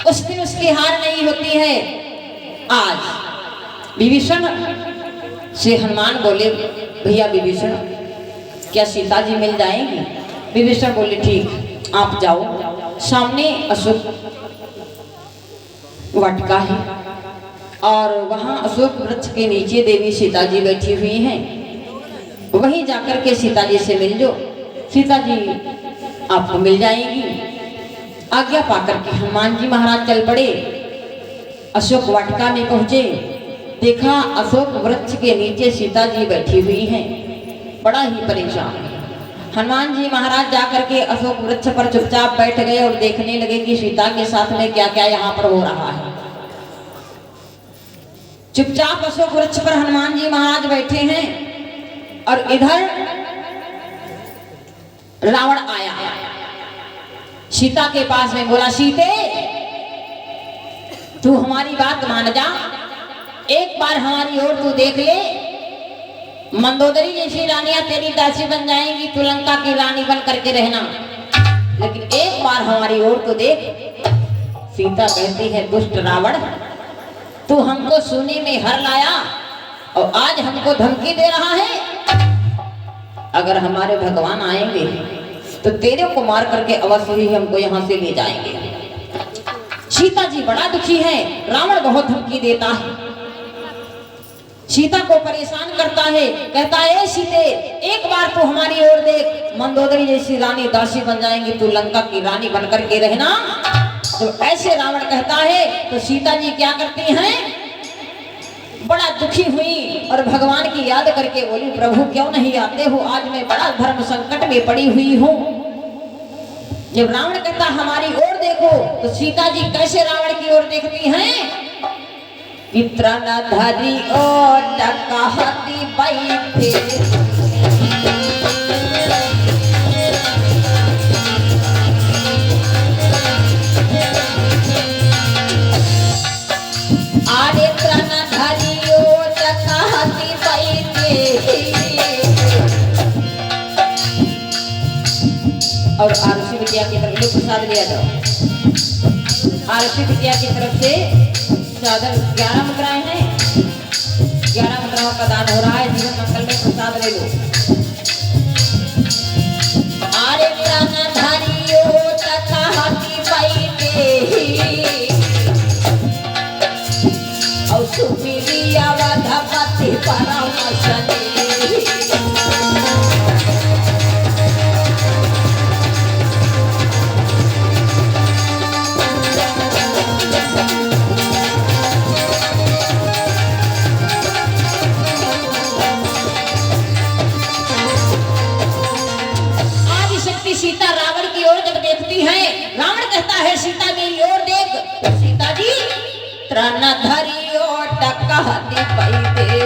उस दिन उसकी हार नहीं होती है। आज विभीषण से हनुमान बोले, भैया विभीषण क्या सीता जी मिल जाएंगी? विभीषण बोले ठीक, आप जाओ। सामने अशोक वाटिका है और वहां अशोक वृक्ष के नीचे देवी सीता जी बैठी हुई हैं। वहीं जाकर के सीता जी से मिल लो, सीता जी आपको मिल जाएंगी। आज्ञा पाकर के हनुमान जी महाराज चल पड़े। अशोक वाटिका में पहुंचे, देखा अशोक वृक्ष के नीचे सीता जी बैठी हुई हैं, बड़ा ही परेशान। हनुमान जी महाराज जाकर के अशोक वृक्ष पर चुपचाप बैठ गए और देखने लगे कि सीता के साथ में क्या क्या यहाँ पर हो रहा है। चुपचाप अशोक वृक्ष पर हनुमान जी महाराज बैठे हैं और इधर रावण आया सीता के पास में, बोला सीते तू हमारी बात मान जा, एक बार हमारी ओर तू देख ले, मंदोदरी जैसी रानियां तेरी दासी बन जाएंगी, तू लंका की रानी बन करके रहना, लेकिन एक बार हमारी ओर तो देख। सीता कहती है, दुष्ट रावण, तू हमको सोने में हर लाया और आज हमको धमकी दे रहा है। अगर हमारे भगवान आएंगे तो तेरे को मार करके अवश्य ही हमको यहाँ से ले जाएंगे। सीता जी बड़ा दुखी है, रावण बहुत धमकी देता है, सीता को परेशान करता है, कहता है सीते एक बार तो हमारी ओर देख, मंदोदरी जैसी रानी दासी बन जाएंगी, तू लंका की रानी बन करके रहना। तो ऐसे रावण कहता है तो सीता जी क्या करती हैं, बड़ा दुखी हुई और भगवान की याद करके बोली, प्रभु क्यों नहीं आते हो, आज मैं बड़ा धर्म संकट में पड़ी हुई हूँ। जब रावण कहता हमारी ओर देखो तो सीता जी कैसे रावण की ओर देखती हैं, पितृनाधारी और टकहती बैठे, आरे त्रनाधारी और टकहती बैठे। और आरसी विद्या की तरफ से प्रसाद लिया जाओ। आरसी विद्या की तरफ से चादर 11 मुद्राएं हैं, 11 मुद्राओं का दान हो रहा है। जीवन मंगल में प्रसाद ले लो। आरे प्राणधारियो तथाहति बैठे और सुमिरिया वधपति परमशनि। सीता रावण की ओर जब देखती है, रावण कहता है सीता मेरी ओर देख। तो सीता जी त्रनधरी और टकहती बैठे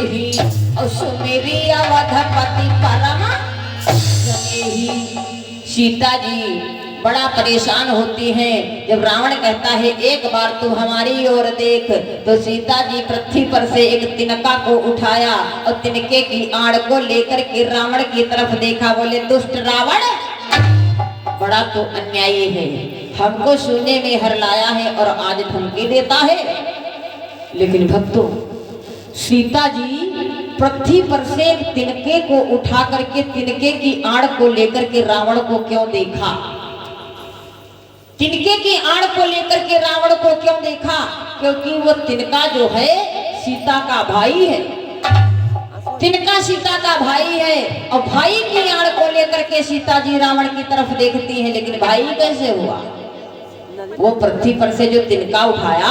और सुमेरी अवधपति परम स्नेही। सीता जी बड़ा परेशान होती हैं। जब रावण कहता है एक बार तू हमारी ओर देख, तो सीता जी पृथ्वी पर से एक तिनका को उठाया और तिनके की आड़ को लेकर के रावण की तरफ देखा, बोले दुष्ट रावण, बड़ा तो अन्यायी है, हमको सोने में हर लाया है और आज धमकी देता है। लेकिन भक्तों, सीता जी पृथ्वी पर से तिनके को उठा करके तिनके की आड़ को लेकर के रावण को क्यों देखा? तिनके की आड़ को लेकर के रावण को क्यों देखा? क्योंकि वो तिनका जो है सीता का भाई है। तिनका सीता का भाई है और भाई की आड़ को लेकर के सीता जी रावण की तरफ देखती है। लेकिन भाई कैसे हुआ? वो पृथ्वी पर से जो तिनका उठाया,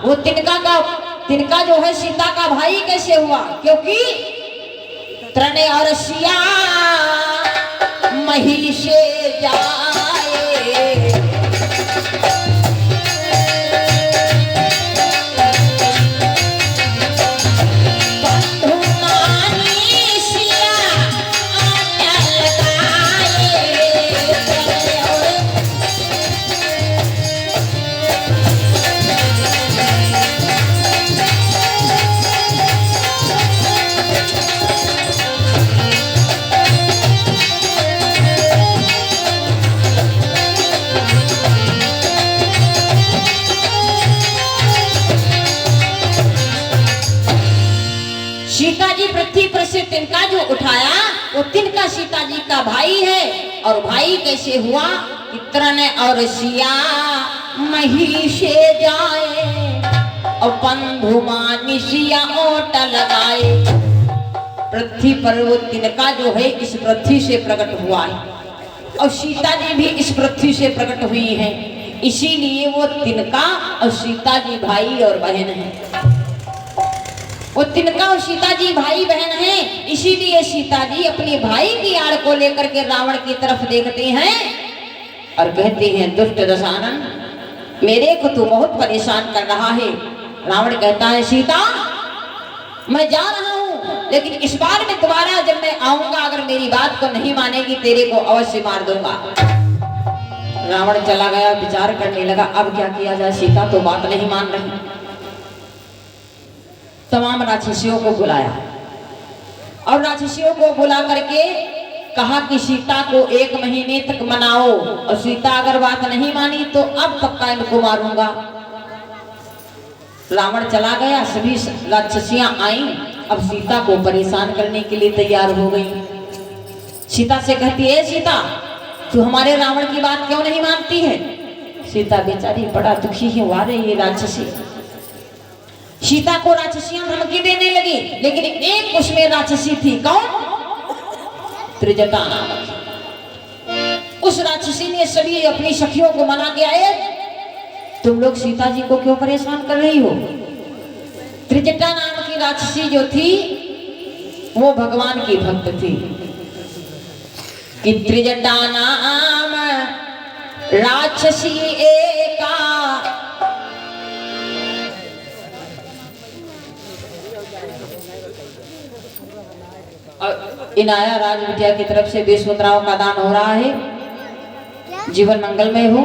वो तिनका जो है सीता का भाई कैसे हुआ? क्योंकि त्रने और सिया महिषे जाए, जी पृथ्वी पर से तिनका जो उठाया वो तिनका सीता जी का भाई है। और भाई कैसे हुआ कि तृण और सिया महिषे जाए और बंधु मानिसिया ओट लगाए। पृथ्वी पर वो तिनका जो है इस पृथ्वी से प्रकट हुआ है और सीता जी भी इस पृथ्वी से प्रकट हुई हैं। इसीलिए वो तिनका और सीता जी भाई और बहन हैं। वो तिनका और सीता जी भाई बहन हैं। इसीलिए सीता जी अपने भाई की आड़ को लेकर के रावण की तरफ देखते हैं और कहते हैं, दुष्ट दशानन, मेरे को तू बहुत परेशान कर रहा है। रावण कहता है, सीता मैं जा रहा हूं, लेकिन इस बार में दोबारा जब मैं आऊंगा अगर मेरी बात को नहीं मानेगी तेरे को अवश्य मार दूंगा। रावण चला गया, विचार करने लगा अब क्या किया जाए, सीता तो बात नहीं मान रही। तमाम राक्षसियों को बुलाया और राक्षसियों को बुला करके कहा कि सीता को 1 महीने तक मनाओ और सीता अगर बात नहीं मानी तो अब पक्का इनको मारूंगा। रावण चला गया, सभी राक्षसियां आई, अब सीता को परेशान करने के लिए तैयार हो गई। सीता से कहती है, सीता तू हमारे रावण की बात क्यों नहीं मानती है? सीता बेचारी बड़ा दुखी ही हुआ रही। ये राक्षसी सीता को राक्षसियां धमकी देने लगी, लेकिन एक उसमें राक्षसी थी, कौन? त्रिजटा नामक। उस राक्षसी ने सभी अपनी सखियों को मना के आए, तुम लोग सीता जी को क्यों परेशान कर रही हो? त्रिजटा नाम की राक्षसी जो थी वो भगवान की भक्त थी कि त्रिजटा नाम राक्षसी एका इनाया राज विद्या की तरफ से 20 मुद्राओं का दान हो रहा है। जीवन मंगलमय हो।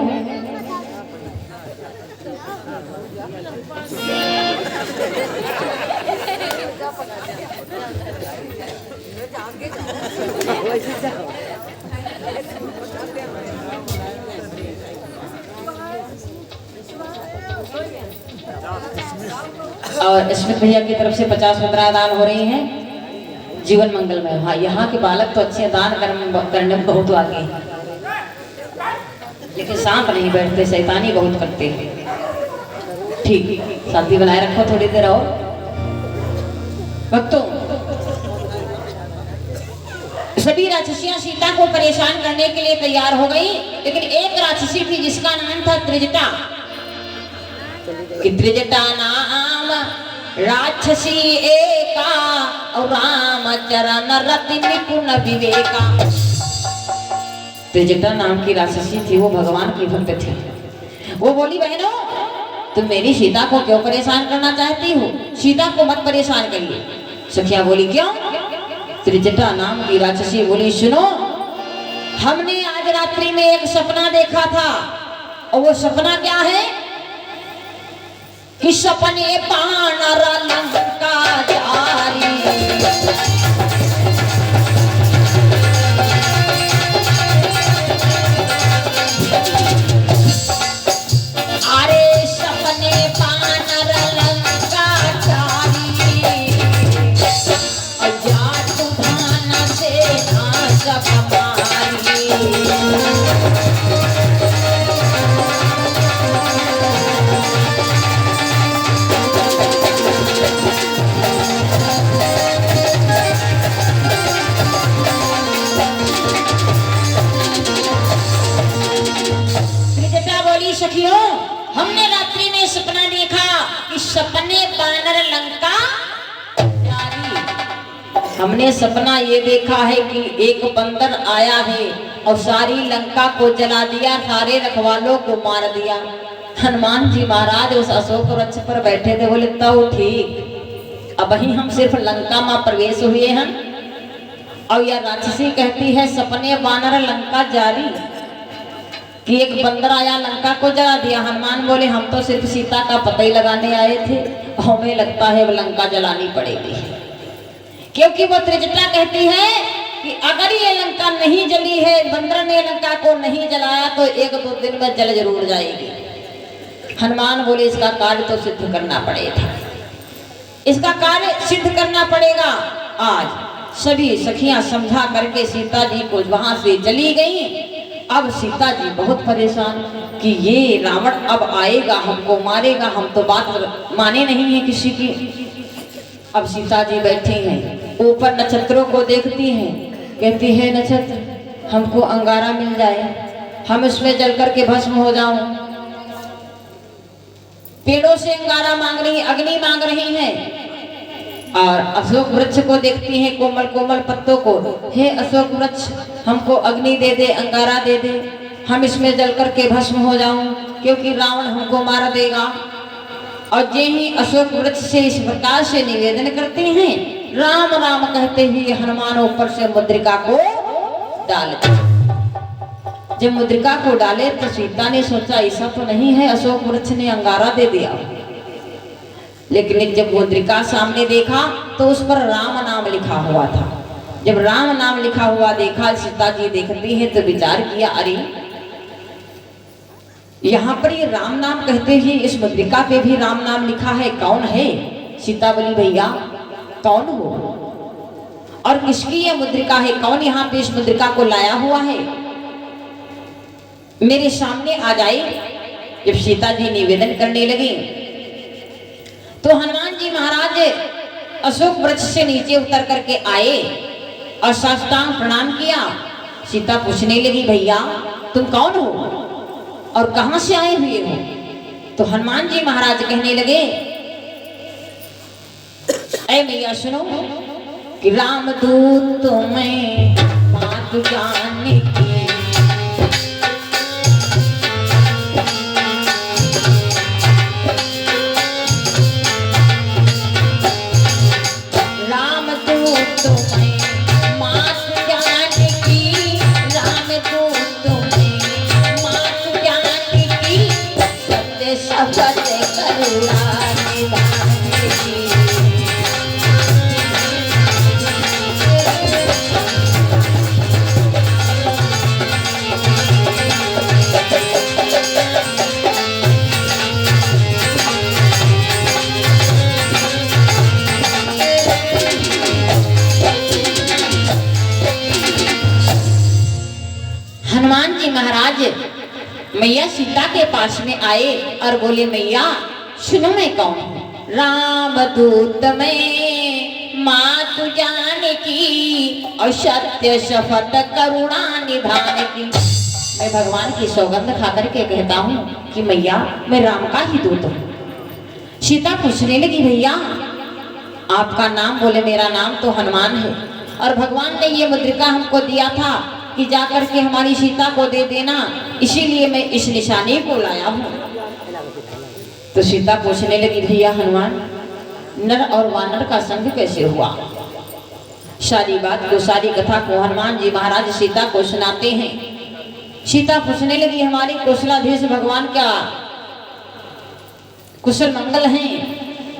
और स्मित भैया की तरफ से 50 मुद्रा दान हो रही हैं। जीवन मंगल में। हाँ, यहाँ के बालक तो अच्छे दान करने में बहुत आगे हैं, लेकिन शांत नहीं बैठते, शैतानी बहुत करते हैं। ठीक, शांति बनाए रखो थोड़ी देर और। भक्तों, सभी राक्षसियां सीता को परेशान करने के लिए तैयार हो गई, लेकिन एक राक्षसी थी जिसका नाम था त्रिजटा। त्रिजटा नाम राक्षसी एका और रामचरण रति निपुण विवेका। त्रिजटा नाम की राक्षसी थी, वो भगवान की भक्त थी। वो बोली, बहनों तुम मेरी सीता को क्यों परेशान करना चाहती हो? सीता को मत परेशान करिए। सखिया बोली, क्यों? त्रिजटा नाम की राक्षसी बोली, सुनो, हमने आज रात्रि में एक सपना देखा था और वो सपना क्या है कि सपने पानर लंका जारी। अरे सपने पानर लंका जारी, अजात भान से नाश हमारी। सखियों, हमने रात्रि में सपना देखा कि सपने बानर लंका जारी। हमने सपना ये देखा है कि एक बंदर आया है और सारी लंका को जला दिया, सारे रखवालों को मार दिया। हनुमान जी महाराज उस अशोक वृक्ष पर बैठे थे, बोले तो ठीक, अब वही हम सिर्फ लंका में प्रवेश हुए हैं और यह राक्षसी कहती है सपने बानर लंका जारी, कि एक बंदर आया लंका को जला दिया। हनुमान बोले, हम तो सिर्फ सीता का पता ही लगाने आए थे, हमें लगता है वो लंका जलानी पड़ेगी, क्योंकि वो त्रिजटा कहती है कि अगर ये लंका नहीं जली है, बंदर ने लंका को नहीं जलाया तो 1-2 दिन में जल जरूर जाएगी। हनुमान बोले, इसका कार्य तो सिद्ध करना पड़ेगा, इसका कार्य सिद्ध करना पड़ेगा। आज सभी सखियां समझा करके सीता जी को वहां से चली गई। अब सीता जी बहुत परेशान कि ये रावण अब आएगा, हमको मारेगा, हम तो बात माने नहीं है किसी की। अब सीता जी बैठी हैं, ऊपर नक्षत्रों को देखती हैं, कहती है नक्षत्र हमको अंगारा मिल जाए, हम इसमें जल करके भस्म हो जाऊं। पेड़ों से अंगारा मांग रही, अग्नि मांग रही हैं। और अशोक वृक्ष को देखती हैं, कोमल कोमल पत्तों को, हे अशोक वृक्ष हमको अग्नि दे दे, अंगारा दे दे, हम इसमें जल करके भस्म हो जाऊं, क्योंकि रावण हमको मार देगा। और जे ही अशोक वृक्ष से इस प्रकार से निवेदन करते हैं, राम राम कहते ही हनुमान ऊपर से मुद्रिका को डालते। जब मुद्रिका को डाले तो सीता ने सोचा ऐसा तो नहीं है अशोक वृक्ष ने अंगारा दे दिया, लेकिन जब मुद्रिका सामने देखा तो उस पर राम नाम लिखा हुआ था। जब राम नाम लिखा हुआ देखा, सीता जी देखती है तो विचार किया, अरे यहाँ पर ये राम नाम कहते ही इस मुद्रिका पे भी राम नाम लिखा है, कौन है? सीता बोली भैया कौन हो और किसकी ये मुद्रिका है, कौन यहाँ पे इस मुद्रिका को लाया हुआ है, मेरे सामने आ जाए। जब सीता जी निवेदन करने लगी तो हनुमान जी महाराज अशोक वृक्ष से नीचे उतर करके आए और साष्टांग प्रणाम किया। सीता पूछने लगी भैया तुम कौन हो और कहां से आए हुए हो? तो हनुमान जी महाराज कहने लगे, ऐ मैया सुनो कि राम दूत तुम्हें मात जाने की, राम दूत तुम्हें मात जाने की, राम दूत तुम्हें मात जाने की, सत्य शपथ करुणा निधान की। हनुमान जी महाराज मैया सीता के पास में आए और बोले मैया सुनो मैं कौन हूँ? राम दूत में मात जाने की और सत्य शपथ करुणा निधान की। मैं भगवान की सौगंध खा करके कहता हूँ कि मैया मैं राम का ही दूत हूँ। सीता पूछने लगी भैया आपका नाम? बोले मेरा नाम तो हनुमान है और भगवान ने ये मुद्रिका हमको दिया था कि जाकर के हमारी सीता को दे देना, इसीलिए मैं इस निशानी को लाया हूँ। तो सीता पूछने लगी भैया हनुमान नर और वानर का संग कैसे हुआ? सारी बात को, सारी कथा को हनुमान जी महाराज सीता को सुनाते हैं। सीता पूछने लगी हमारी कौशलाधीश भगवान क्या कुशल मंगल हैं?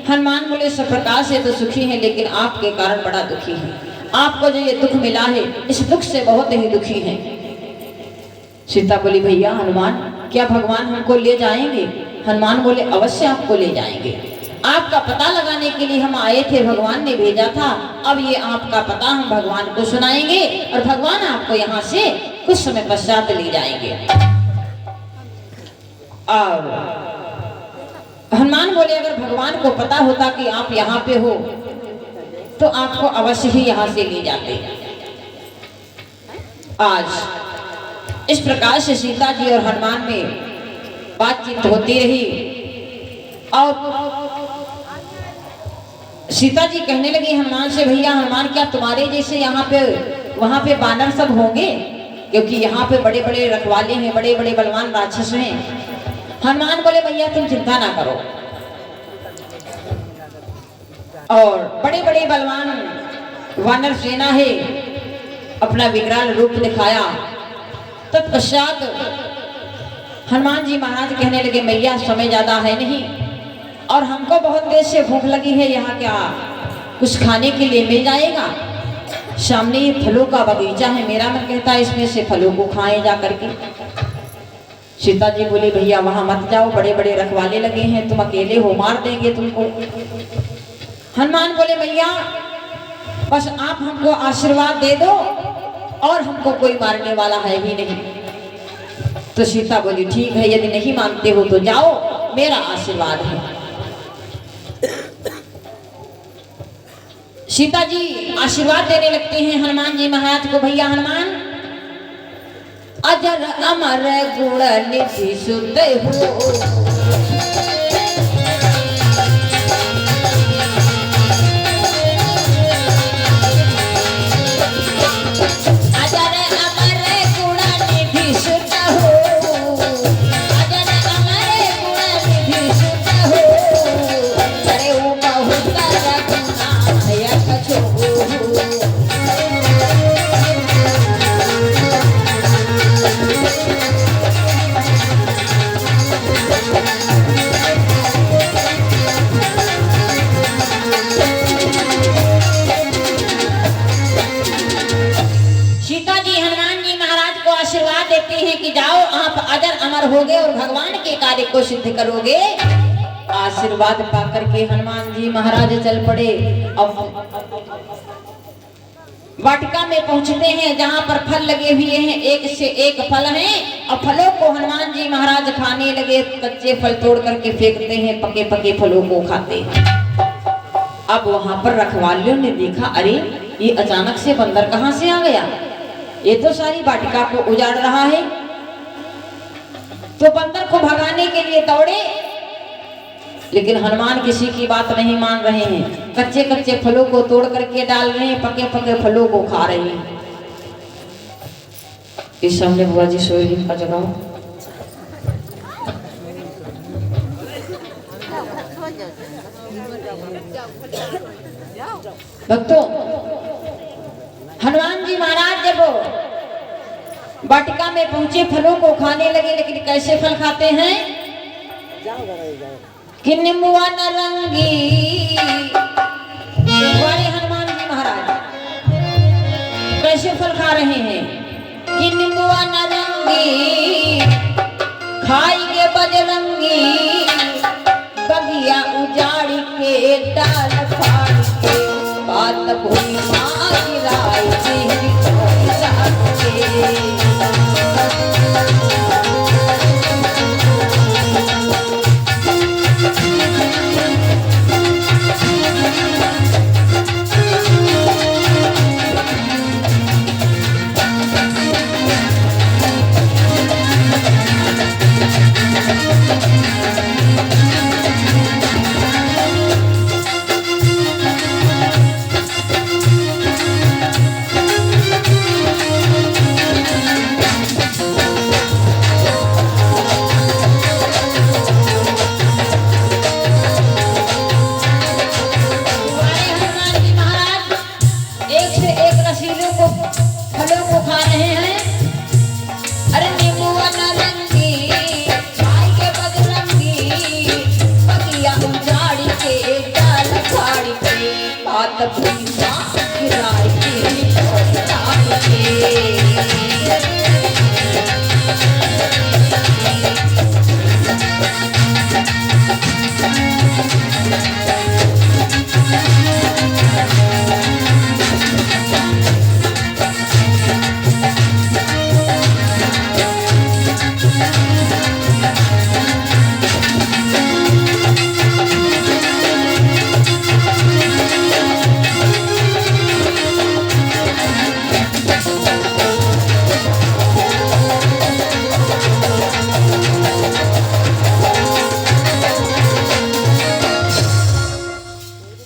हनुमान बोले सब प्रकार से तो सुखी हैं, लेकिन आपके कारण बड़ा दुखी है। आपको जो ये दुख मिला है इस दुख से बहुत ही दुखी हैं। सीता बोली भैया हनुमान क्या भगवान हमको ले जाएंगे? हनुमान बोले अवश्य आपको ले जाएंगे, आपका पता लगाने के लिए हम आए थे, भगवान ने भेजा था। अब ये आपका पता हम भगवान को सुनाएंगे और भगवान आपको यहाँ से कुछ समय पश्चात ले जाएंगे। और हनुमान बोले अगर भगवान को पता होता कि आप यहाँ पे हो तो आपको अवश्य ही यहाँ से ले जाते। आज इस प्रकार से सीता जी और हनुमान में बातचीत होती रही और सीता जी कहने लगी हनुमान से भैया हनुमान क्या तुम्हारे जैसे यहाँ पे वहां पे बानर सब होंगे? क्योंकि यहाँ पे बड़े बड़े रखवाले हैं, बड़े बड़े बलवान राक्षस हैं। हनुमान बोले भैया तुम चिंता ना करो, और बड़े बड़े बलवान वानर सेना है, अपना विकराल रूप दिखाया। तत्पश्चात हनुमान जी महाराज कहने लगे मैया समय ज्यादा है नहीं और हमको बहुत देर से भूख लगी है, यहाँ क्या कुछ खाने के लिए मिल जाएगा? सामने ये फलों का बगीचा है, मेरा मन कहता है इसमें से फलों को खाएं जा करके। सीता जी बोली भैया वहां मत जाओ, बड़े बड़े रखवाले लगे हैं, तुम अकेले हो, मार देंगे तुमको। हनुमान बोले भैया बस आप हमको आशीर्वाद दे दो और हमको कोई मारने वाला है ही नहीं। तो सीता बोली ठीक है, यदि नहीं मानते हो तो जाओ, मेरा आशीर्वाद है। सीता जी आशीर्वाद देने लगते हैं हनुमान जी महाराज को। भैया हनुमान, अजर अमर गुण निधि सुत हो, कि जाओ आप अजर अमर होगे और भगवान के कार्य को सिद्ध करोगे। आशीर्वाद पाकर के हनुमान जी महाराज चल पड़े। अब वाटिका में पहुंचते हैं जहां पर फल लगे हुए हैं, एक से एक फल हैं और फलों को हनुमान जी महाराज खाने लगे। कच्चे फल तोड़ करके फेंकते हैं, पके पके फलों को खाते हैं। अब वहां पर रखवालियों ने देखा, अरे ये अचानक से बंदर कहां से आ गया, ये तो सारी वाटिका को उजाड़ रहा है। तो बंदर को भगाने के लिए दौड़े, लेकिन हनुमान किसी की बात नहीं मान रहे हैं। कच्चे कच्चे फलों को तोड़ करके डाल रहे हैं, पके पके फलों को खा रहे हैं। इस सामने बुआ जी सोएगी का जगह भक्तों, हनुमान जी महाराज जब वाटिका में पहुंचे फलों को खाने लगे, लेकिन कैसे फल खाते हैं कि नींबुआ नारंगी। बड़े हनुमान जी महाराज कैसे फल खा रहे हैं कि नींबुआ नारंगी खाएंगे बजरंगी, बगिया उजाड़ के डाल फाड़ के, बात भूमि माँ गिराई के।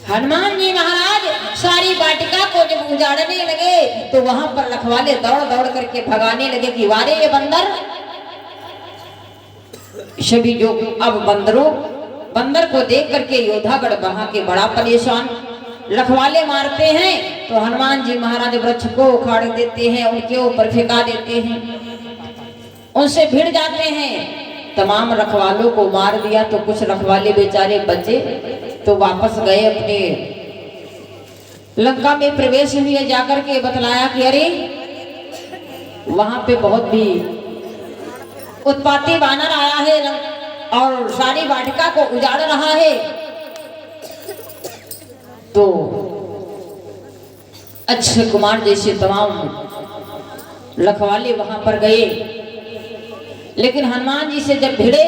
हनुमान जी महाराज सारी वाटिका को जब उजाड़ने लगे तो वहां पर रखवाले दौड़ दौड़ करके भगाने लगे कि वारे ये बंदर। सभी जो अब बंदर को देख करके योद्धागढ़ वहां के बड़ा परेशान, रखवाले मारते हैं तो हनुमान जी महाराज वृक्ष को उखाड़ देते हैं, उनके ऊपर फेंका देते हैं, उनसे भिड़ जाते हैं। तमाम रखवालों को मार दिया तो कुछ रखवाले बेचारे बचे तो वापस गए अपने लंका में प्रवेश हुए। जाकर के बतलाया कि अरे वहां पे बहुत भी उत्पाती वानर आया है और सारी वाटिका को उजाड़ रहा है। तो अक्षय कुमार जैसे तमाम रखवाले वहां पर गए, लेकिन हनुमान जी से जब भिड़े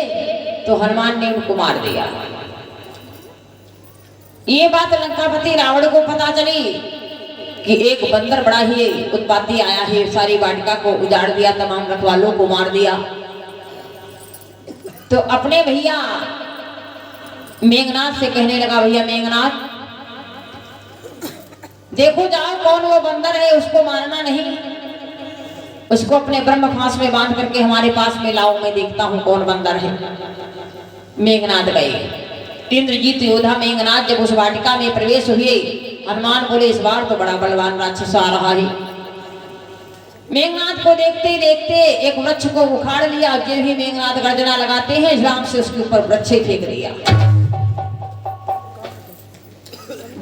तो हनुमान ने उनको मार दिया। ये बात लंकापति रावण को पता चली कि एक बंदर बड़ा ही उत्पाती आया है, सारी वाटिका को उजाड़ दिया, तमाम रखवालों को मार दिया। तो अपने भैया मेघनाथ से कहने लगा, भैया मेघनाथ देखो जाओ कौन वो बंदर है, उसको मारना नहीं, उसको अपने ब्रह्म फांस में बांध करके हमारे पास में लाओ, मैं देखता हूं कौन बंदर है। मेघनाथ गए। इंद्रजीत योद्धा मेघनाथ जब उस वाटिका में प्रवेश हुए, हनुमान बोले इस बार तो बड़ा बलवान राक्षस आ रहा है। मेघनाथ को देखते ही देखते एक वृक्ष को उखाड़ लिया, जो ही मेघनाथ गर्जना लगाते हैं राम से उसके ऊपर वृक्ष फेंक दिया।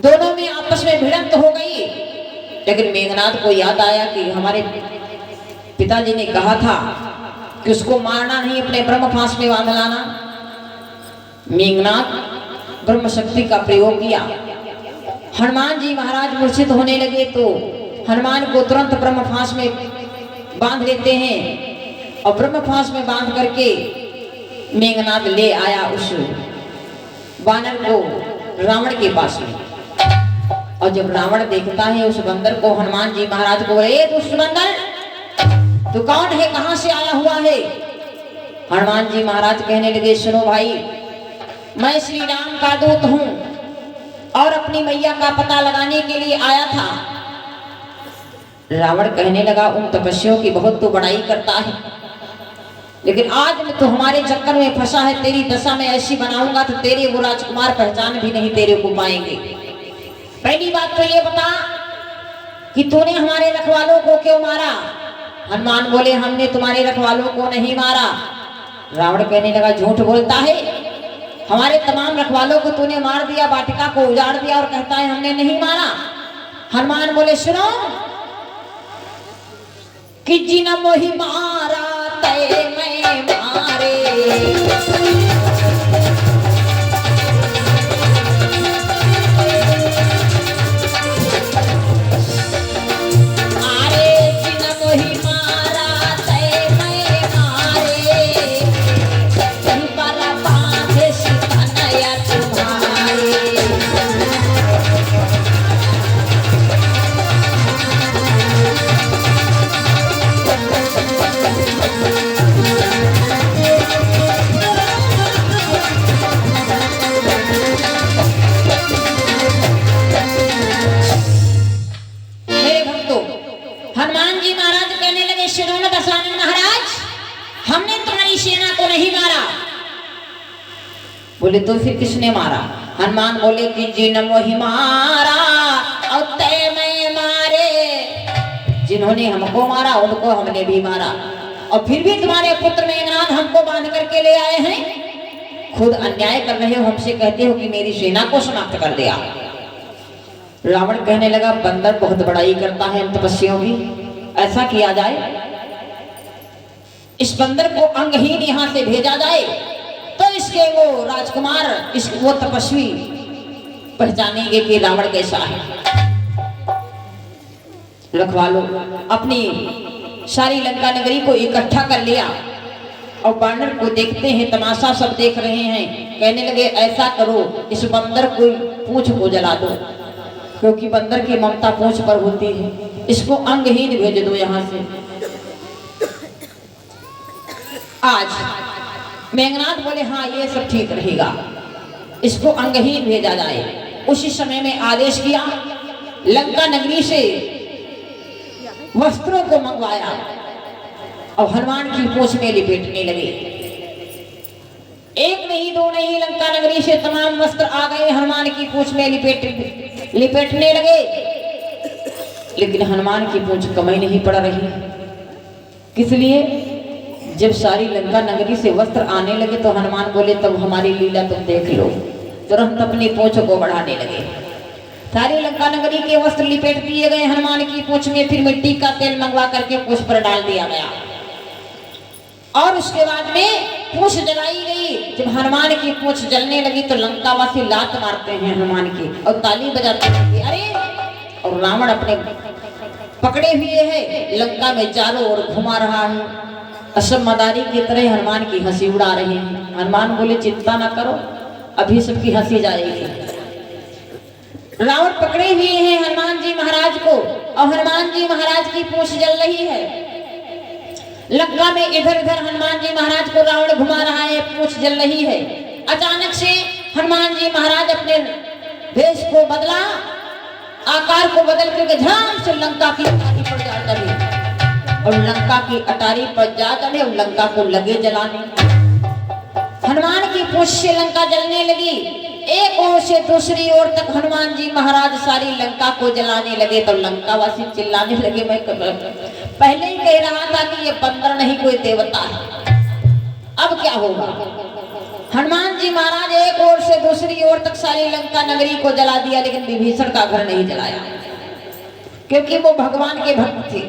दोनों में आपस में भिड़ंत हो गई। लेकिन मेघनाथ को याद आया कि हमारे पिताजी ने कहा था कि उसको मारना नहीं, अपने ब्रह्म फांस में बांध लाना। मेघनाथ ब्रह्म शक्ति का प्रयोग किया। हनुमान जी महाराज मूर्छित होने लगे तो हनुमान को तुरंत ब्रह्म फांस में बांध लेते हैं और ब्रह्म फांस में बांध करके मेघनाथ ले आया उस वानर को रावण के पास में। और जब रावण देखता है उस बंदर को, हनुमान जी महाराज को, ए दुष्ट बंदर तू कौन है, कहां से आया हुआ है? हनुमान जी महाराज कहने लगे, सुनो भाई, मैं श्री राम का दूत हूं और अपनी मैया का पता लगाने के लिए आया था। रावण कहने लगा, उन तपस्वियों की बहुत तो बड़ाई करता है, लेकिन आज मैं तो हमारे चक्कर में फंसा है, तेरी दशा में ऐसी बनाऊंगा तो तेरे वो राजकुमार पहचान भी नहीं तेरे को पाएंगे। पहली बात तो ये बता कि तूने हमारे रखवालों को क्यों मारा? हनुमान बोले, हमने तुम्हारे रखवालों को नहीं मारा। रावण कहने लगा, झूठ बोलता है, हमारे तमाम रखवालों को तूने मार दिया, वाटिका को उजाड़ दिया और कहता है हमने नहीं मारा। हनुमान बोले, सुनो कि जिन मोहि मारा तय मैं मारे, बोले तो फिर किसने मारा? हनुमान बोले कि जिन मोहि मारा और तय मैं मारे, जिन्होंने हमको मारा उनको हमने भी मारा, और फिर भी तुम्हारे पुत्र मेघनाथ हमको बांध करके ले आए हैं। खुद अन्याय कर रहे हो, हमसे कहते हो कि मेरी सेना को समाप्त कर दिया। रावण कहने लगा, बंदर बहुत बड़ाई करता है हम तपस्वियों की, ऐसा किया जाए इस बंदर को अंगहीन यहां से भेजा जाए तो इसके वो राजकुमार, वो तपस्वी पहचानेंगे कि रावण कैसा है। रखवालों अपनी सारी लंका नगरी को इकट्ठा कर लिया और वानर को देखते हैं, तमाशा सब देख रहे हैं। कहने लगे, ऐसा करो इस बंदर को पूंछ को जला दो, क्योंकि बंदर की ममता पूंछ पर होती है, इसको अंगहीन भेज दो यहां से। आज मेघनाथ बोले, हाँ ये सब ठीक रहेगा, इसको अंगहीन भेजा जाए। उसी समय में आदेश किया, लंका नगरी से वस्त्रों को मंगवाया और हनुमान की पूंछ में लिपेटने लगे। एक नहीं दो नहीं, लंका नगरी से तमाम वस्त्र आ गए, हनुमान की पूंछ में लिपेटने लगे। लेकिन हनुमान की पूंछ कम ही नहीं पड़ रही। किस लिए? जब सारी लंका नगरी से वस्त्र आने लगे तो हनुमान बोले, तब हमारी लीला तुम देख लो। तुरंत अपनी पूंछ को बढ़ाने लगे। सारी लंका नगरी के वस्त्र लिपेट दिए गए हनुमान की पूंछ में, फिर मिट्टी का तेल मंगवा करके पूंछ पर डाल दिया गया और उसके बाद में पूंछ जलाई गई। जब हनुमान की पूंछ जलने लगी तो लंकावासी लात मारते हैं हनुमान की और ताली बजाते हैं, अरे! और रावण अपने पकड़े हुए है, लंका में चारों ओर घुमा रहा है। असम मदारी की तरह हनुमान की हंसी उड़ा रहे हैं। हनुमान बोले चिंता ना करो, अभी सबकी हंसी जाएगी। रावण पकड़े हुए हैं हनुमान जी महाराज को, और हनुमान जी महाराज की पूंछ जल रही है। लंका में इधर उधर हनुमान जी महाराज को रावण घुमा रहा है, पूंछ जल रही है। अचानक से हनुमान जी महाराज अपने भेष को बदला, आकार को बदल करके झम से लंका की अटारी पर जा चढ़े, और लंका की अटारी पर जा चढ़े और लंका को लगे जलाने। हनुमान की पूंछ से लंका जलने लगी। एक ओर से दूसरी ओर तक हनुमान जी महाराज सारी लंका को जलाने लगे, तो लंकावासी चिल्लाने लगे, मैं पहले ही कह रहा था कि ये बंदर नहीं कोई देवता है, अब क्या होगा। हनुमान जी महाराज एक ओर से दूसरी ओर तक सारी लंका नगरी को जला दिया, लेकिन विभीषण का घर नहीं जलाया, क्योंकि वो भगवान के भक्त थे।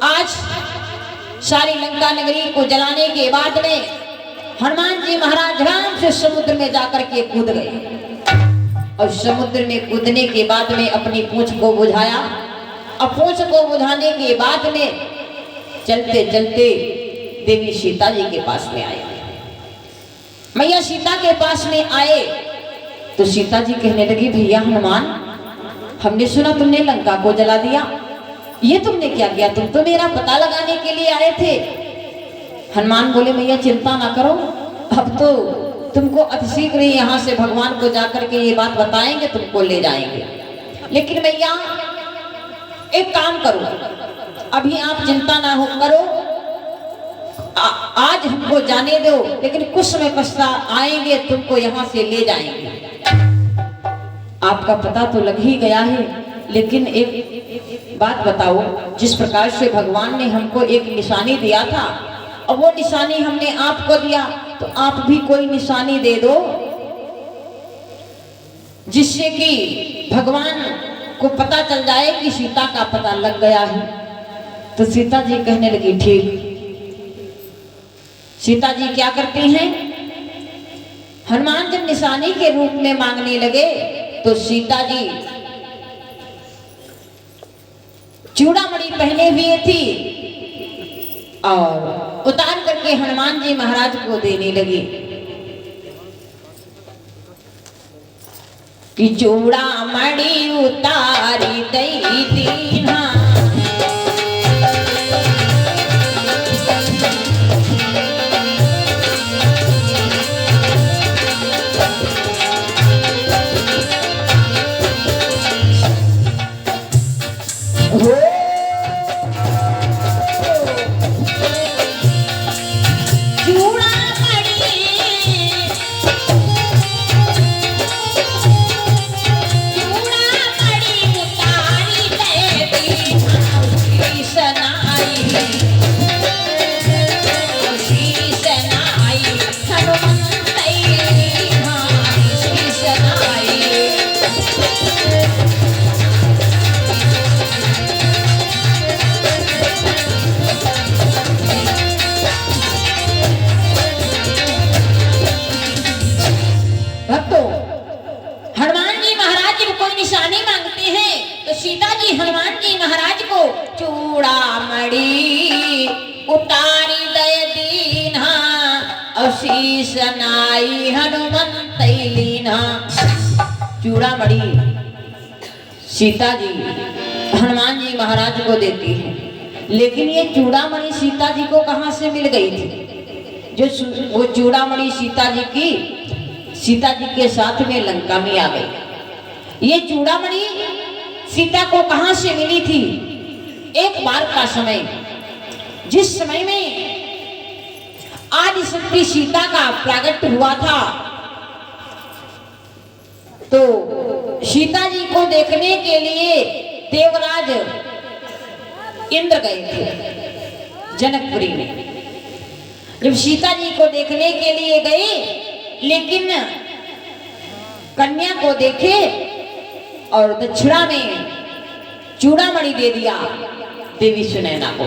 आज सारी लंका नगरी को जलाने के बाद में हनुमान जी महाराज आराम से समुद्र में जाकर के कूद गए, और समुद्र में कूदने के बाद में अपनी पूंछ को बुझाया, और पूंछ को बुझाने के बाद में चलते चलते देवी सीता जी के पास में आए। मैया सीता के पास में आए तो सीता जी कहने लगी, भैया हनुमान, हमने सुना तुमने लंका को जला दिया, ये तुमने क्या किया? तुम तो मेरा पता लगाने के लिए आए थे। हनुमान बोले, मैया चिंता ना करो, अब तो तुमको अतिशीघ्र ही यहाँ से भगवान को जाकर के ये बात बताएंगे, तुमको ले जाएंगे। लेकिन मैया एक काम करो, अभी आप चिंता ना हो करो, आज हमको जाने दो, लेकिन कुछ समय पश्चात आएंगे, तुमको यहाँ से ले जाएंगे। आपका पता तो लग ही गया है, लेकिन एक बात बताओ, जिस प्रकार से भगवान ने हमको एक निशानी दिया था, और वो निशानी हमने आपको दिया, तो आप भी कोई निशानी दे दो, जिससे कि भगवान को पता चल जाए कि सीता का पता लग गया है। तो सीता जी कहने लगी, ठीक। सीता जी क्या करती हैं? हनुमान जब निशानी के रूप में मांगने लगे, तो सीता जी चूड़ामणि पहने हुए थी, और उतार करके हनुमान जी महाराज को देने लगी कि चूड़ामणि उतारी दई दीना। हनुमान जी महाराज को चूड़ामणि उतारी दय दीना, अशीष नाई हनुमंत लीना। चूड़ामणि सीता जी हनुमान जी महाराज को देती है, लेकिन ये चूड़ामणि सीता जी को कहां से मिल गई थी? जो वो चूड़ामणि सीता जी के साथ में लंका में आ गई। ये चूड़ामणि सीता को कहां से मिली थी? एक बार का समय, जिस समय में आदि शक्ति सीता का प्रागट्य हुआ था, तो सीता जी को देखने के लिए देवराज इंद्र गए थे जनकपुरी में। जब सीता जी को देखने के लिए गए, लेकिन कन्या को देखे और दक्षिणा में चूड़ामणि दे दिया देवी सुनैना को।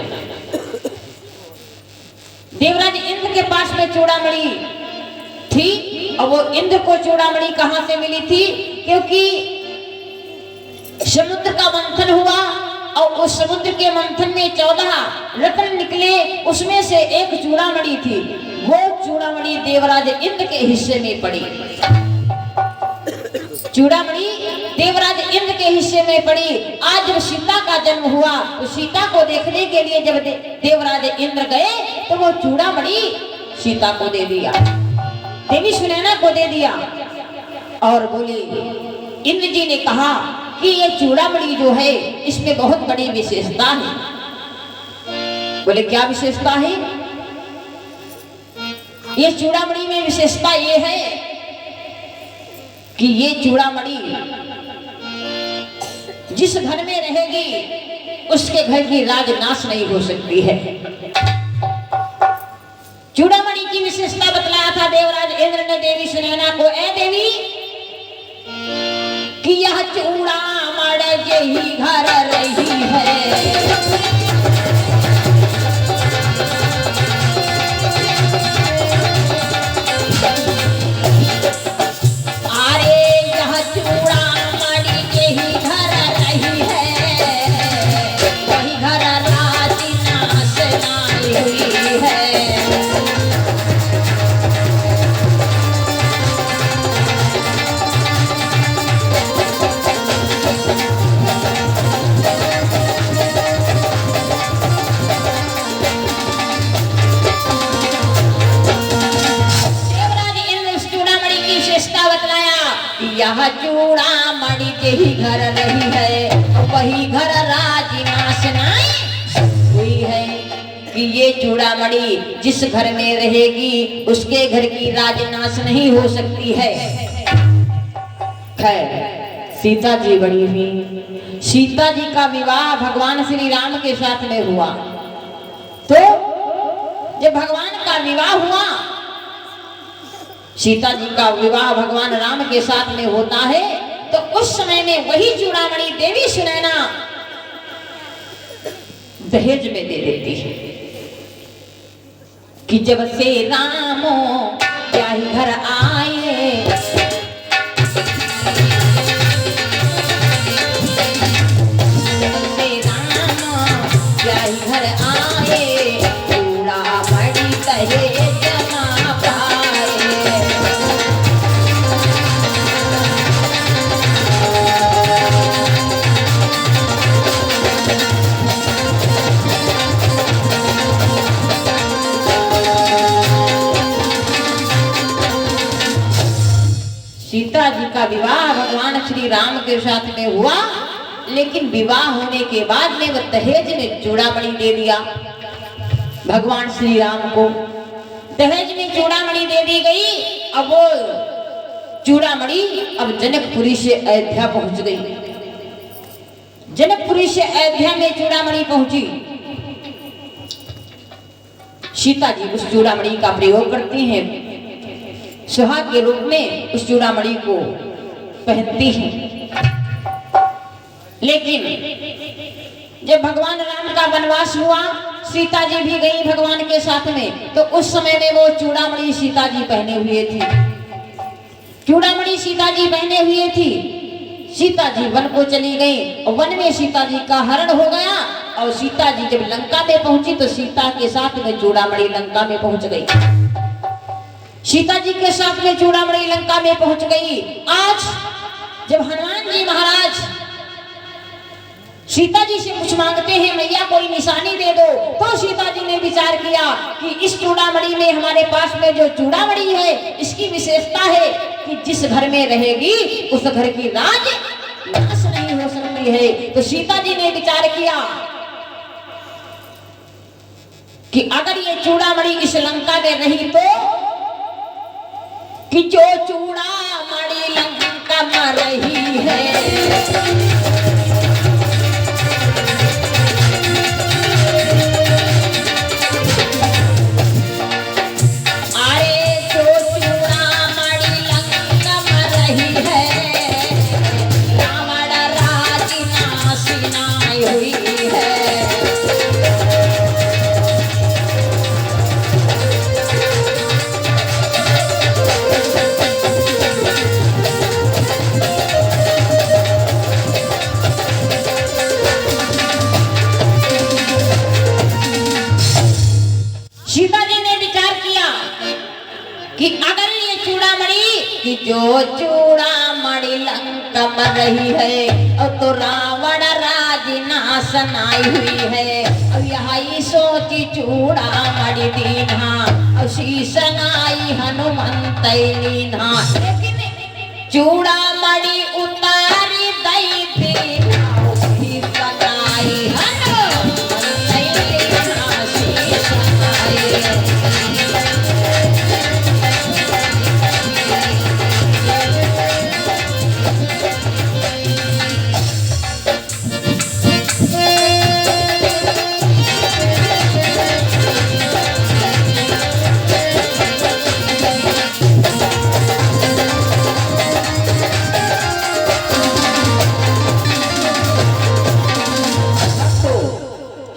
देवराज इंद्र के पास में चूड़ामणि थी, और वो इंद्र को चूड़ामणि कहां से मिली थी? क्योंकि समुद्र का मंथन हुआ और उस समुद्र के मंथन में 14 रत्न निकले, उसमें से एक चूड़ामणि थी। वो चूड़ामणि देवराज इंद्र के हिस्से में पड़ी। चूड़ामणि देवराज इंद्र के हिस्से में पड़ी। आज जब सीता का जन्म हुआ तो सीता को देखने के लिए जब देवराज इंद्र गए तो वो चूड़ामणि सीता को दे दिया, देवी सुनैना को दे दिया। और बोले, इंद्र जी ने कहा कि ये चूड़ामणि जो है इसमें बहुत बड़ी विशेषता है। बोले, क्या विशेषता है? ये चूड़ामणि में विशेषता ये है कि ये चूड़ामणि जिस घर में रहेगी उसके घर की राज नाश नहीं हो सकती है। चूड़ामणि की विशेषता बतलाया था देवराज इंद्र ने देवी सुनैना को, ए देवी कि यह चूड़ामणि यही घर रही है। यह चूड़ामणि यही घर रही है, वही घर राज नाश नहीं हुई है। कि ये चूड़ामणि जिस घर में रहेगी उसके घर की राज नाश नहीं हो सकती है। खैर सीता जी बड़ी हुई। सीता जी का विवाह भगवान श्री राम के साथ में हुआ। तो जब भगवान का विवाह हुआ, सीता जी का विवाह भगवान राम के साथ में होता है, तो उस समय में वही चूड़ामणि देवी सुनैना दहेज में दे देती है कि जब से रामो क्या ही घर आए, जब से रामो क्या ही घर आए, चूड़ामणि दहेज सीता जी का विवाह भगवान श्री राम के साथ में हुआ। लेकिन विवाह होने के बाद में वह दहेज में चूड़ामणि दे दिया भगवान श्री राम को। दहेज में चूड़ामणि दे दी गई। अब वो चूड़ामणि अब जनकपुरी से अयोध्या पहुंच गई। जनकपुरी से अयोध्या में चूड़ामणि पहुंची। सीता जी उस चूड़ामणि का प्रयोग करती हैं, सुहाग के रूप में उस चूड़ामणि को पहनती हैं। लेकिन जब भगवान राम का वनवास हुआ, सीता जी भी गई भगवान के साथ में, तो उस समय में वो चूड़ामणि सीता जी पहने हुए थी। चूड़ामणि सीता जी पहने हुए थी। सीता जी वन को चली गई और वन में सीता जी का हरण हो गया। और सीता जी जब लंका में पहुंची तो सीता के साथ में चूड़ामणि लंका में पहुंच गई। सीता जी के साथ में चूड़ामणि लंका में पहुंच गई। आज जब हनुमान जी महाराज सीता जी से कुछ मांगते हैं, मैया कोई निशानी दे दो, तो सीता जी ने विचार किया कि इस चूड़ामणि में हमारे पास में जो चूड़ामणि है इसकी विशेषता है कि जिस घर में रहेगी उस घर की राज नाश नहीं हो सकती है। तो सीता जी ने विचार किया कि अगर ये चूड़ामणि इस लंका में रही तो कि जो चूड़ामणि लंका में रही है, चूड़ामणि कि जो चूड़ामणि लंका मर रही है और तो रावण राज नाशन आई हुई है और यही सोची चूड़ामणि दीन्हा और शीशनाई हनुमंत लीन्हा लेकिन चूड़ामणि उतारी दई थी शीशनाई हनुमंत लीन्हा शीशनाई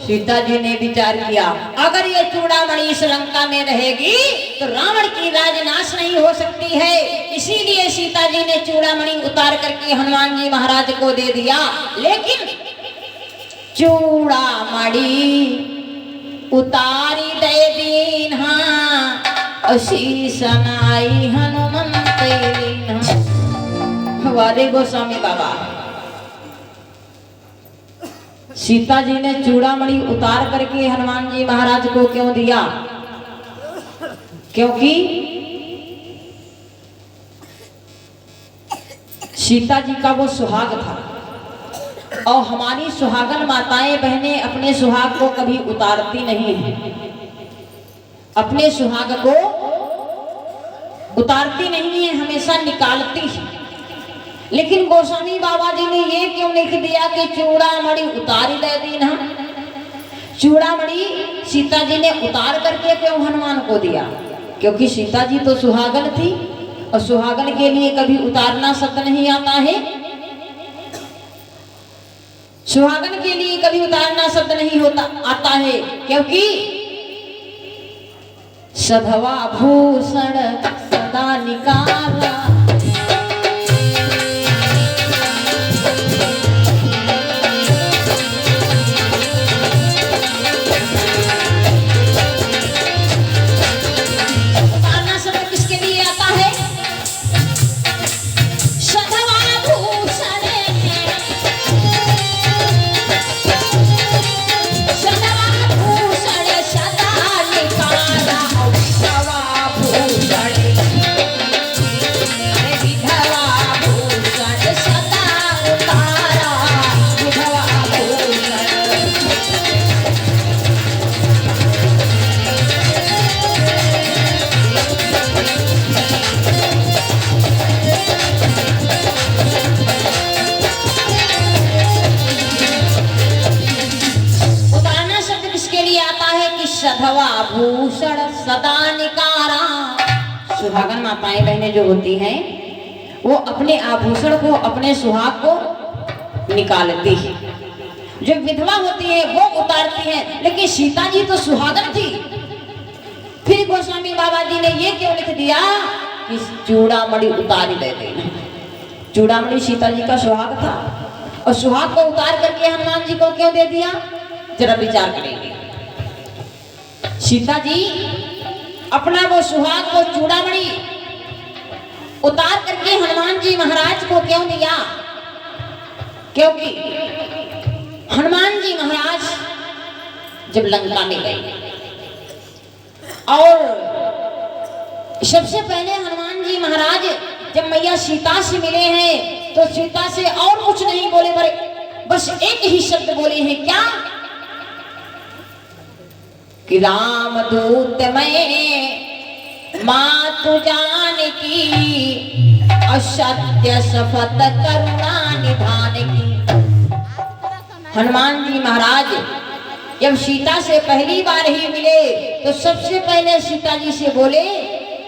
सीता जी ने विचार किया अगर ये चूड़ामणि इस लंका में रहेगी तो रावण की राजनाश नहीं हो सकती है। इसीलिए सीता जी ने चूड़ामणि उतार करके हनुमान जी महाराज को दे दिया। लेकिन चूड़ामणि उतारी दे दीन्हा शीशनाई हनुमंत लीन्हा। वाले गोस्वामी बाबा सीता जी ने चूड़ामणि उतार करके हनुमान जी महाराज को क्यों दिया? क्योंकि सीता जी का वो सुहाग था और हमारी सुहागन माताएं बहनें अपने सुहाग को कभी उतारती नहीं है, अपने सुहाग को उतारती नहीं है, हमेशा निकालती है। लेकिन गोस्वामी बाबा जी ने ये क्यों लिख दिया कि चूड़ामणि उतारी दे दीन्हा? चूड़ामणि सीता जी ने उतार करके क्यों हनुमान को दिया? क्योंकि सीता जी तो सुहागन थी और सुहागन के लिए कभी उतारना शब्द नहीं आता है। सुहागन के लिए कभी उतारना शब्द नहीं होता आता है, क्योंकि सधवा भूषण सदा निकाला सधवा भूषण सदा निकारा। सुहागन माताएं बहनें जो होती हैं वो अपने आभूषण को, अपने सुहाग को निकालती है। जो विधवा होती है वो उतारती है, लेकिन सीता जी तो सुहागन थी। फिर गोस्वामी बाबा जी ने ये क्यों लिख दिया कि चूड़ामणि उतारी दे देना। चूड़ामणि सीता जी का सुहाग था और सुहाग को उतार करके हनुमान जी को क्यों दे दिया? जरा विचार करेंगे। सीता जी अपना वो सुहाग को चूड़ामणि उतार करके हनुमान जी महाराज को क्यों दिया? क्योंकि हनुमान जी महाराज जब लंका में गए और सबसे पहले हनुमान जी महाराज जब मैया सीता से मिले हैं तो सीता से और कुछ नहीं बोले, बस एक ही शब्द बोले हैं, क्या कि राम दूत मैं मातु जानकी असत्य शपथ करुणा निधान की। हनुमान जी महाराज जब सीता से पहली बार ही मिले तो सबसे पहले सीता जी से बोले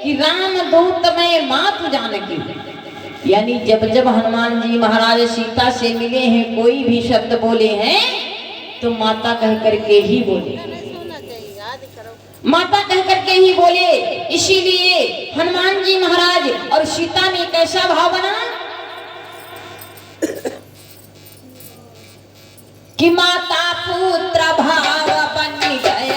कि राम दूत मैं मातु जानकी। यानी जब जब हनुमान जी महाराज सीता से मिले हैं, कोई भी शब्द बोले हैं तो माता कह करके ही बोले, माता कह करके ही बोले। इसीलिए हनुमान जी महाराज और सीता में कैसा भाव बना कि माता पुत्र भाव बन गए।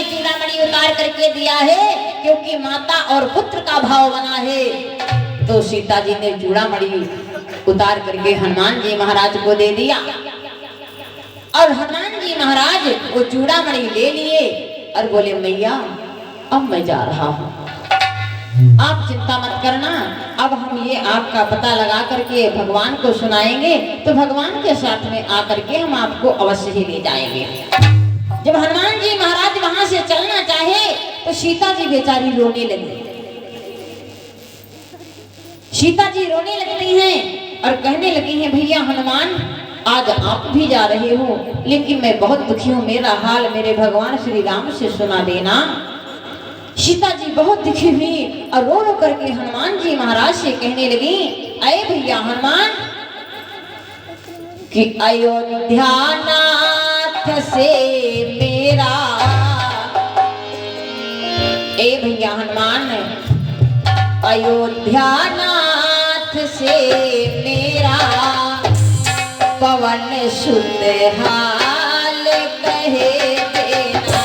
ने चूड़ामणि उतार करके दिया है, क्योंकि माता और पुत्र का भाव बना है। तो सीता जी ने चूड़ामणि उतार करके हनुमान जी महाराज को दे दिया और हनुमान जी महाराज वो चूड़ामणि ले लिए और बोले मैया अब मैं जा रहा हूँ, आप चिंता मत करना, अब हम ये आपका पता लगा करके भगवान को सुनाएंगे तो भगवान के साथ में आकर के हम आपको अवश्य ही ले जाएंगे। जब हनुमान जी महाराज वहां से चलना चाहे तो सीता जी बेचारी रोने लगी। सीता जी रोने लगती हैं और कहने लगी हैं भैया हनुमान आज आप भी जा रहे हो, लेकिन मैं बहुत दुखी हूँ, मेरा हाल मेरे भगवान श्री राम से सुना देना। सीता जी बहुत दुखी हुई और रो रो करके हनुमान जी महाराज से कहने लगी अरे भैया हनुमान कि अयोध्या नाथ से मेरा, ए भैया हनुमान अयोध्या नाथ से मेरा पवन सुत हाल कहे देना।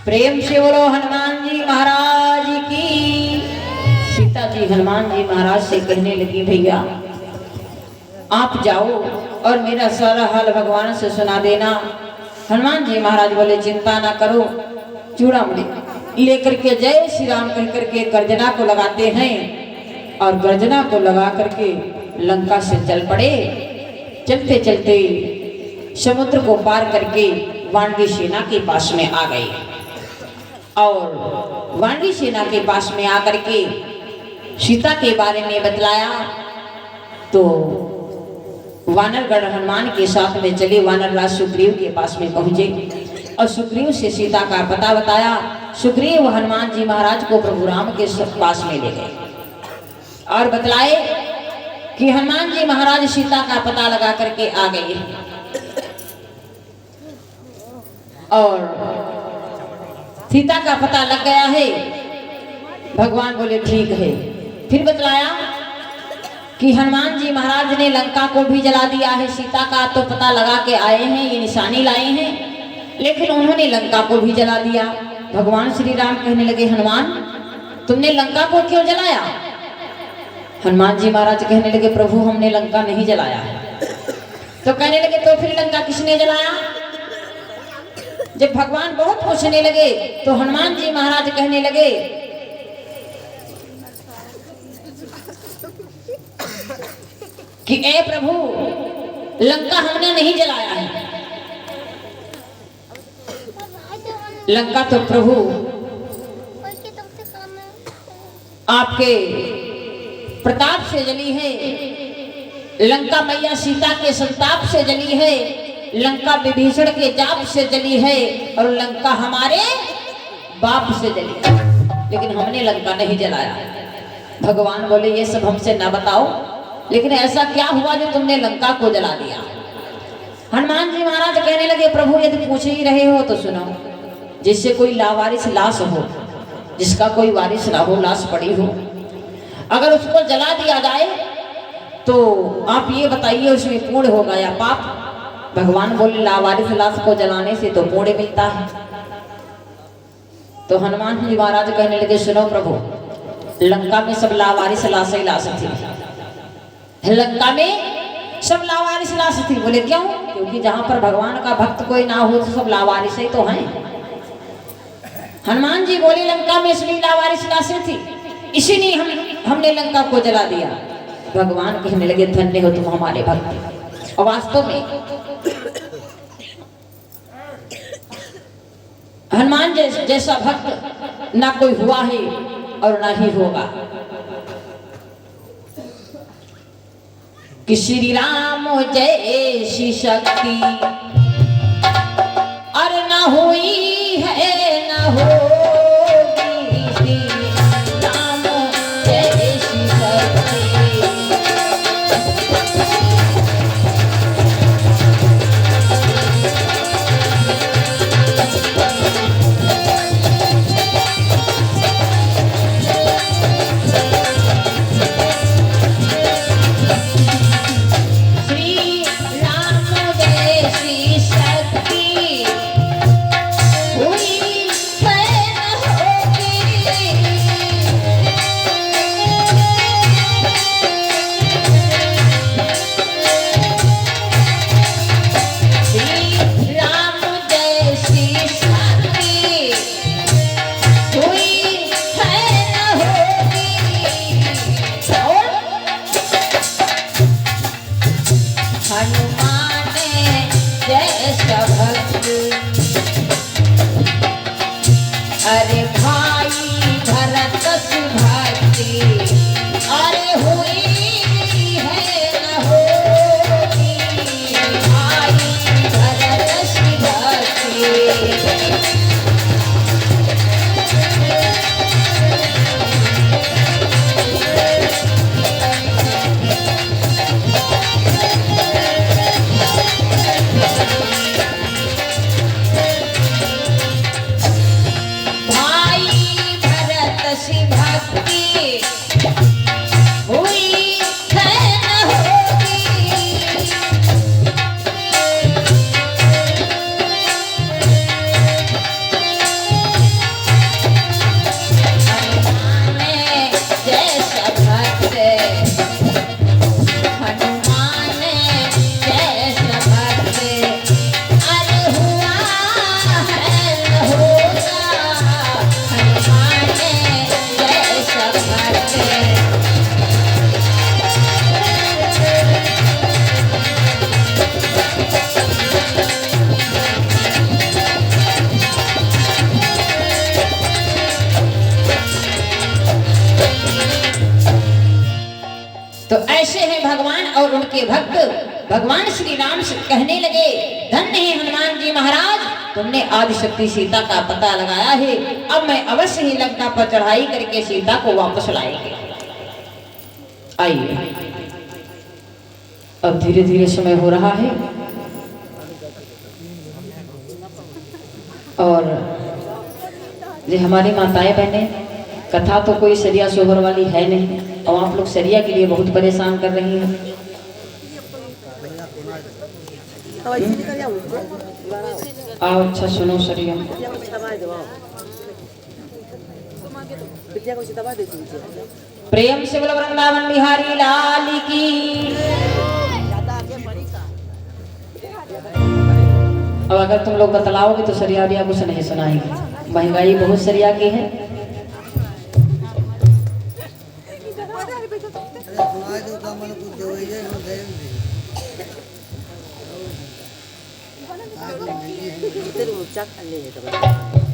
प्रेम से बोलो हनुमान जी महाराज की। सीता जी हनुमान जी महाराज से कहने लगी भैया आप जाओ और मेरा सारा हाल भगवान से सुना देना। हनुमान जी महाराज बोले चिंता ना करो। चूड़ामणि लेकर के जय श्री राम कह करके गर्जना को लगाते हैं और गर्जना को लगा करके लंका से चल पड़े। चलते चलते समुद्र को पार करके वानरी सेना के पास में आ गए और वानरी सेना के पास में आकर के सीता के बारे में बतलाया तो वानरगण हनुमान के साथ में चले। वानर राज सुग्रीव के पास में पहुंचे और सुग्रीव से सीता का पता बताया। सुग्रीव हनुमान जी महाराज को प्रभु राम के पास में ले गए और बतलाए कि हनुमान जी महाराज सीता का पता लगा करके आ गए और सीता का पता लग गया है। भगवान बोले ठीक है। फिर बतलाया कि हनुमान जी महाराज ने लंका को भी जला दिया है। सीता का तो पता लगा के आए हैं, ये निशानी लाए हैं, लेकिन उन्होंने लंका को भी जला दिया। भगवान श्री राम कहने लगे हनुमान तुमने लंका को क्यों जलाया? हनुमान जी महाराज कहने लगे प्रभु हमने लंका नहीं जलाया है। तो कहने लगे तो फिर लंका किसने जलाया? जब भगवान बहुत पूछने लगे तो हनुमान जी महाराज कहने लगे कि ए प्रभु लंका हमने नहीं जलाया है। लंका तो प्रभु आपके प्रताप से जली है। लंका मैया सीता के संताप से जली है। लंका विभीषण के जाप से जली है और लंका हमारे बाप से जली है, लेकिन हमने लंका नहीं जलाया। भगवान बोले ये सब हमसे ना बताओ, लेकिन ऐसा क्या हुआ जो तुमने लंका को जला दिया? हनुमान जी महाराज कहने लगे प्रभु यदि पूछ ही रहे हो तो सुनो। जिससे कोई लावारिस लाश हो, जिसका कोई वारिस ना हो, लाश पड़ी हो, अगर उसको जला दिया जाए तो आप ये बताइए उसमें पुण्य होगा या पाप? भगवान बोले लावारिस लाश को जलाने से तो पुण्य मिलता है। तो हनुमान जी महाराज कहने लगे सुनो प्रभु लंका में सब लावारिस लाश ही लाश थी। लंका में सब लावारिस लाश थी। बोले क्यों? क्योंकि जहां पर भगवान का भक्त कोई ना हो तो सब लावारिस ही तो हैं। हनुमान जी बोले लंका में इसलिए लावारिस लाशें थी, इसीलिए हमने लंका को जला दिया। भगवान कहने लगे धन्य हो तुम हमारे भक्त। और वास्तव में हनुमान जैसा भक्त ना कोई हुआ है और ना ही होगा। कि श्री राम जैसी शक्ति और ना हुई है ना होगी। श्री राम जैसी शक्ति अरे भाई भरत सुभक्ति अरे हुई है न होगी। भाई भरत सुभक्ति भाई के भक्त भगवान श्री राम से कहने लगे, धन्य है हनुमान जी महाराज, तुमने आदिशक्ति सीता का पता लगाया है। अब मैं अवश्य ही लंका पर चढ़ाई करके सीता को वापस लाएंगे। आइए, अब धीरे धीरे समय हो रहा है और ये हमारी माताएं बहनें, कथा तो कोई सरिया सोहर वाली है नहीं और आप लोग सरिया के लिए बहुत परेशान कर रही हैं। आओ अच्छा सुनो सरिया। प्रेम से बोलो वृंदावन बिहारी लाल की। अब अगर तुम लोग बतलाओगे तो सरिया उरिया कुछ नहीं सुनाएंगे, महंगाई बहुत सरिया की है। तेरे मुझे